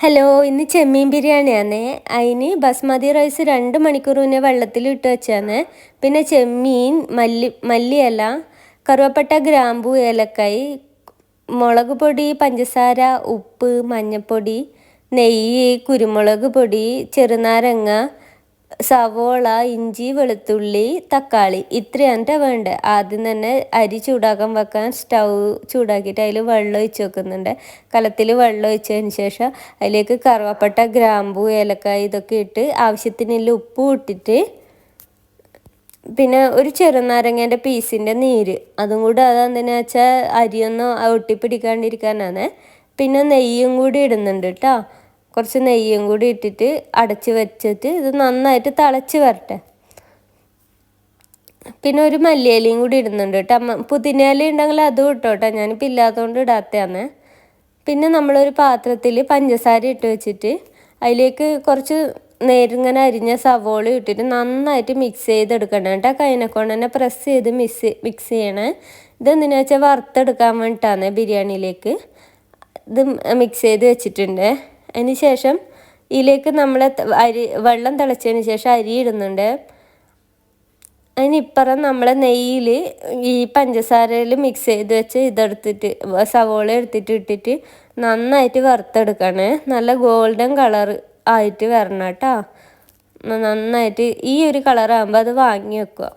Hello, ഇന്ന് ചെമ്മീൻ ബിരിയാണിയാണേ. അതിന് basmati rice 2 മണിക്കൂർ മുന്നേ വെള്ളത്തിലിട്ട് വെച്ചാണ്. പിന്നെ ചെമ്മീൻ, മല്ലിയില, കറുവപ്പട്ട, ഗ്രാമ്പു, ഏലക്കായ്, മുളക് പൊടി, പഞ്ചസാര, ഉപ്പ്, മഞ്ഞൾപ്പൊടി, നെയ്യ്, കുരുമുളക് പൊടി, ചെറുനാരങ്ങ, സവോള, ഇഞ്ചി, വെളുത്തുള്ളി, തക്കാളി, ഇത്രയാണ് വേണ്ടത്. ആദ്യം തന്നെ അരി ചൂടാക്കാൻ വെക്കാൻ സ്റ്റൗ ചൂടാക്കിയിട്ട് അതിൽ വെള്ളം ഒഴിച്ച് വെക്കുന്നുണ്ട്. കലത്തിൽ വെള്ളം ഒഴിച്ചതിന് ശേഷം അതിലേക്ക് കറുവപ്പട്ട, ഗ്രാമ്പു, ഏലക്കായ ഇതൊക്കെ ഇട്ട് ആവശ്യത്തിനുള്ള ഉപ്പും ഇട്ടിട്ട് പിന്നെ ഒരു ചെറുനാരങ്ങേൻ്റെ പീസിൻ്റെ നീര് അതും കൂടെ അതെന്തിനാ വെച്ചാൽ അരിയൊന്നും ഒട്ടിപ്പിടിക്കാണ്ടിരിക്കാനാണ്. പിന്നെ നെയ്യും കൂടി ഇടുന്നുണ്ട് കേട്ടോ. കുറച്ച് നെയ്യും കൂടി ഇട്ടിട്ട് അടച്ച് വെച്ചിട്ട് ഇത് നന്നായിട്ട് തിളച്ച് വരട്ടെ. പിന്നെ ഒരു മല്ലിയിലയും കൂടി ഇടുന്നുണ്ട് കേട്ടോ. പുതിനയില ഉണ്ടെങ്കിൽ അതും ഇട്ടോട്ടെ, ഞാനിപ്പോൾ ഇല്ലാത്തതുകൊണ്ട് ഇടാത്തതാണ്. പിന്നെ നമ്മളൊരു പാത്രത്തിൽ പഞ്ചസാര ഇട്ട് വെച്ചിട്ട് അതിലേക്ക് കുറച്ച് നേരിങ്ങനെ അരിഞ്ഞ സവോള ഇട്ടിട്ട് നന്നായിട്ട് മിക്സ് ചെയ്തെടുക്കണം കേട്ടോ. കൈനെക്കൊണ്ട് തന്നെ പ്രസ് ചെയ്ത് മിക്സ് ചെയ്യണേ. ഇതെന്തിനാ വെച്ചാൽ വറുത്തെടുക്കാൻ വേണ്ടിയിട്ടാണ് ബിരിയാണിയിലേക്ക്. ഇത് മിക്സ് ചെയ്ത് വെച്ചിട്ടുണ്ട്. അതിന് ശേഷം ഇതിലേക്ക് നമ്മൾ വെള്ളം തിളച്ചതിന് ശേഷം അരി ഇടുന്നുണ്ട്. അതിനിപ്പുറം നമ്മൾ നെയ്യിൽ ഈ പഞ്ചസാരയിൽ മിക്സ് ചെയ്ത് വെച്ച് ഇതെടുത്തിട്ട് സവോള എടുത്തിട്ട് ഇട്ടിട്ട് നന്നായിട്ട് വറുത്തെടുക്കണേ. നല്ല ഗോൾഡൻ കളർ ആയിട്ട് വരണം കേട്ടോ. നന്നായിട്ട് ഈ ഒരു കളറാകുമ്പോൾ അത് വാങ്ങി വെക്കുക.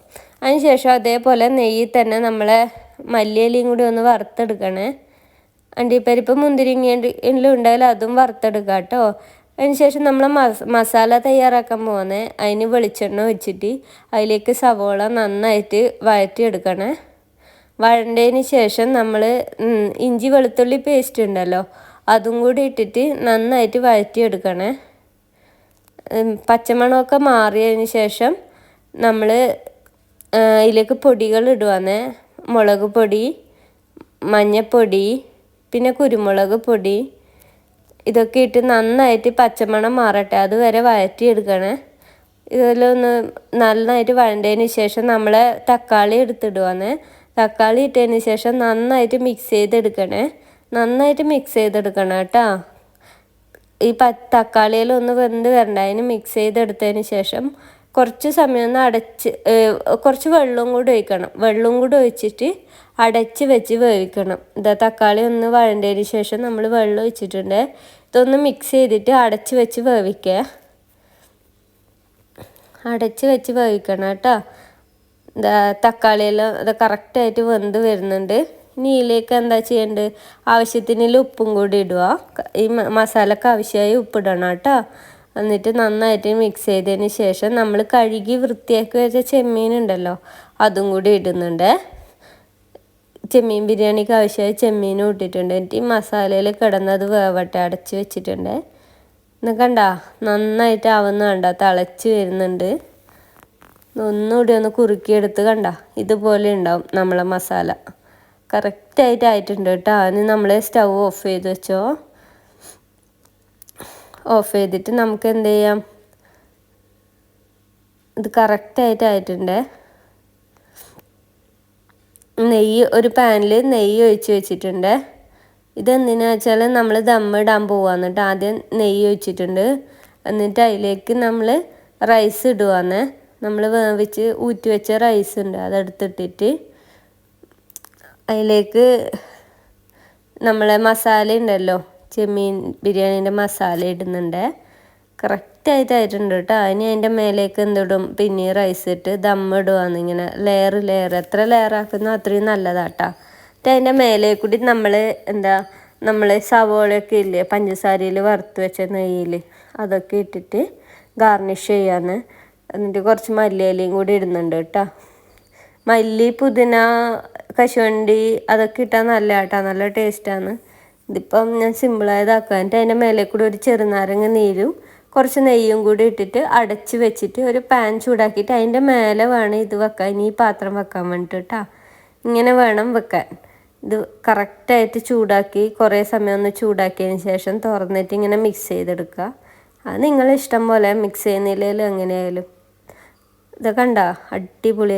അതിന് ശേഷം അതേപോലെ നെയ്യിൽ തന്നെ നമ്മളെ മല്ലിയിലയും കൂടി ഒന്ന് വറുത്തെടുക്കണേ. അണ്ടിപ്പരിപ്പ്, മുന്തിരിങ്ങ എല്ലാം ഉണ്ടെങ്കിൽ അതും വറുത്തെടുക്കുക കേട്ടോ. അതിന് ശേഷം നമ്മൾ മസാല തയ്യാറാക്കാൻ പോകുന്നത്. അതിന് വെളിച്ചെണ്ണ വെച്ചിട്ട് അതിലേക്ക് സവോള നന്നായിട്ട് വഴറ്റിയെടുക്കണേ. വഴണ്ടതിന് ശേഷം നമ്മൾ ഇഞ്ചി വെളുത്തുള്ളി പേസ്റ്റ് ഉണ്ടല്ലോ അതും കൂടി ഇട്ടിട്ട് നന്നായിട്ട് വഴറ്റിയെടുക്കണേ. പച്ചമണമൊക്കെ മാറിയതിന് ശേഷം നമ്മൾ ഇതിലേക്ക് പൊടികൾ ഇടുവാന്നേ. മുളക് പൊടി, മഞ്ഞൾപ്പൊടി, പിന്നെ കുരുമുളക് പൊടി, ഇതൊക്കെ ഇട്ട് നന്നായിട്ട് പച്ചമണം മാറട്ടെ, അതുവരെ വഴറ്റിയെടുക്കണേ. ഇതിലൊന്ന് നന്നായിട്ട് വഴണ്ടതിന് ശേഷം നമ്മൾ തക്കാളി എടുത്തിടുവാന്ന്. തക്കാളി ഇട്ടതിന് ശേഷം നന്നായിട്ട് മിക്സ് ചെയ്തെടുക്കണേ. നന്നായിട്ട് മിക്സ് ചെയ്തെടുക്കണം കേട്ടോ. ഈ തക്കാളിയിലൊന്ന് വെന്ത് വരണ്ട, അതിന് മിക്സ് ചെയ്തെടുത്തതിന് ശേഷം കുറച്ച് സമയം ഒന്ന് അടച്ച് കുറച്ച് വെള്ളം കൂടി ഒഴിക്കണം. വെള്ളം കൂടി ഒഴിച്ചിട്ട് അടച്ച് വെച്ച് വേവിക്കണം. ഇതാ തക്കാളി ഒന്ന് വഴണ്ടതിന് ശേഷം നമ്മൾ വെള്ളം ഒഴിച്ചിട്ടുണ്ട്. ഇതൊന്ന് മിക്സ് ചെയ്തിട്ട് അടച്ച് വെച്ച് വേവിക്കുക. അടച്ച് വെച്ച് വേവിക്കണം കേട്ടോ. തക്കാളിയെല്ലാം അത് കറക്റ്റായിട്ട് വെന്ത് വരുന്നുണ്ട്. ഇനി ഇതിലേക്ക് എന്താ ചെയ്യേണ്ടത്, ആവശ്യത്തിനുള്ള ഉപ്പും കൂടി ഇടുക. ഈ മസാലക്ക് ആവശ്യമായി ഉപ്പിടണം കേട്ടോ. എന്നിട്ട് നന്നായിട്ട് മിക്സ് ചെയ്തതിന് ശേഷം നമ്മൾ കഴുകി വൃത്തിയാക്കി വെച്ച ചെമ്മീൻ ഉണ്ടല്ലോ അതും കൂടി ഇടുന്നുണ്ട്. ചെമ്മീൻ ബിരിയാണിക്ക് ആവശ്യമായി ചെമ്മീനും ഇട്ടിട്ടുണ്ട്. എന്നിട്ട് ഈ മസാലയിൽ കിടന്നത് വേവട്ടെ, അടച്ച് വെച്ചിട്ടുണ്ട്. ഇന്ന് കണ്ട നന്നായിട്ട് ആവുന്ന കണ്ട തിളച്ച് വരുന്നുണ്ട്. ഒന്നുകൂടി ഒന്ന് കുറുക്കിയെടുത്ത് കണ്ട ഇതുപോലെ ഉണ്ടാവും നമ്മളെ മസാല. കറക്റ്റായിട്ട് ആയിട്ടുണ്ട് കേട്ടോ. അതിന് നമ്മൾ സ്റ്റൗ ഓഫ് ചെയ്ത് വെച്ചോ. ഓഫ് ചെയ്തിട്ട് നമുക്ക് എന്ത് ചെയ്യാം, ഇത് കറക്റ്റായിട്ട് ആയിട്ടുണ്ട്. നെയ്യ് ഒരു പാനിൽ നെയ്യ് ഒഴിച്ച് വെച്ചിട്ടുണ്ട്. ഇതെന്തിനാ വെച്ചാൽ നമ്മൾ ദമ്മിടാൻ പോവാന്ന് കേട്ടോ. ആദ്യം നെയ്യ് ഒഴിച്ചിട്ടുണ്ട്. എന്നിട്ട് അതിലേക്ക് നമ്മൾ റൈസ് ഇടുവാന്ന്. നമ്മൾ വേവിച്ച് ഊറ്റി വെച്ച റൈസ് ഉണ്ട് അതെടുത്തിട്ടിട്ട് അതിലേക്ക് നമ്മളെ മസാല ഉണ്ടല്ലോ, ചെമ്മീൻ ബിരിയാണീൻ്റെ മസാല ഇടുന്നുണ്ട്. കറക്റ്റായിട്ടായിട്ടുണ്ട് കേട്ടോ. അതിന് അതിൻ്റെ മേലേക്ക് എന്തിടും, പിന്നെ റൈസ് ഇട്ട് ദമ്മിടുവാന്ന്. ഇങ്ങനെ ലെയർ എത്ര ലെയർ ആക്കുന്നോ അത്രയും നല്ലതാട്ടോ. എന്നിട്ട് അതിൻ്റെ മേലേക്ക് കൂടി നമ്മൾ സവോളയൊക്കെ ഇല്ലേ പഞ്ചസാരയിൽ വറുത്ത് വെച്ച നെയ്യിൽ അതൊക്കെ ഇട്ടിട്ട് ഗാർണിഷ് ചെയ്യാന്ന്. എന്നിട്ട് കുറച്ച് മല്ലിയിലയും കൂടി ഇടുന്നുണ്ട് കേട്ടോ. മല്ലി, പുതിന, കശുവണ്ടി അതൊക്കെ ഇട്ടാൽ നല്ല കേട്ടോ, നല്ല ടേസ്റ്റാണ്. ഇതിപ്പം ഞാൻ സിമ്പിളായതാക്കാം. എന്നിട്ട് അതിൻ്റെ മേലെ കൂടി ഒരു ചെറുനാരങ്ങ നീരും കുറച്ച് നെയ്യും കൂടി ഇട്ടിട്ട് അടച്ച് വെച്ചിട്ട് ഒരു പാൻ ചൂടാക്കിയിട്ട് അതിൻ്റെ മേലെ വേണം ഇത് വെക്കാൻ, ഇനി ഈ പാത്രം വെക്കാൻ വേണ്ടിയിട്ട് കേട്ടോ. ഇങ്ങനെ വേണം വെക്കാൻ. ഇത് കറക്റ്റായിട്ട് ചൂടാക്കി കുറേ സമയം ഒന്ന് ചൂടാക്കിയതിന് ശേഷം തുറന്നിട്ട് ഇങ്ങനെ മിക്സ് ചെയ്തെടുക്കുക. അത് നിങ്ങളിഷ്ടം പോലെ മിക്സ് ചെയ്യുന്നില്ലെങ്കിലും എങ്ങനെയായാലും. ഇത് കണ്ടോ അടിപൊളി.